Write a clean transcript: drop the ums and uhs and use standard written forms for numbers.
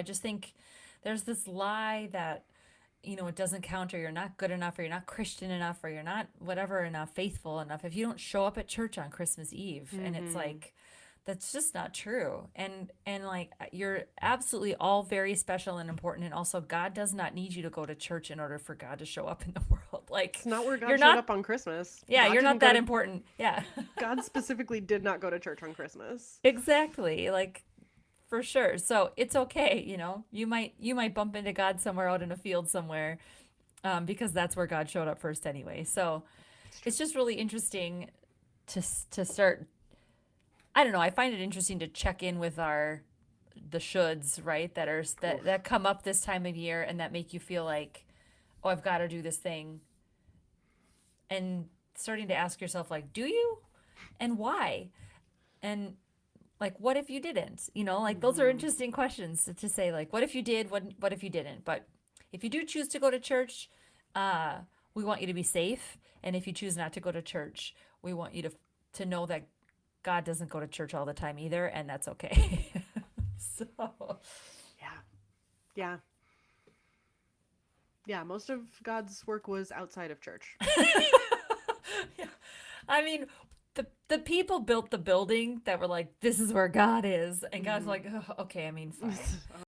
I just think there's this lie that, it doesn't count, or you're not good enough, or you're not Christian enough, or you're not whatever enough, faithful enough if you don't show up at church on Christmas Eve. And it's Mm-hmm. like, that's just not true. And like, you're absolutely all very special and important. And also, God does not need you to go to church in order for God to show up in the world. Like, It's not where you're God showed not, up on Christmas. yeah, God you're didn't not go that to important. Yeah. God specifically did not go to church on Christmas. Exactly. Like, for sure. So it's okay, you might bump into God somewhere out in a field somewhere, because that's where God showed up first anyway. So It's true. it's just really interesting to start. I don't know. I find it interesting to check in with the shoulds, right? That Oof. come up this time of year, and that make you feel like, oh, I've got to do this thing, and starting to ask yourself, like, do you, and why, and like, what if you didn't? Like, those are Mm-hmm. interesting questions to say, like, what if you did, what if you didn't? But if you do choose to go to church, uh we want you to be safe. And if you choose not to go to church, we want you to know that God doesn't go to church all the time either, and that's okay. So Yeah. Yeah. Yeah. Most of God's work was outside of church. yeah. I mean, the people built the building that were like, this is where God is, and God's Mm-hmm. like, "Ugh, okay, I mean, fine."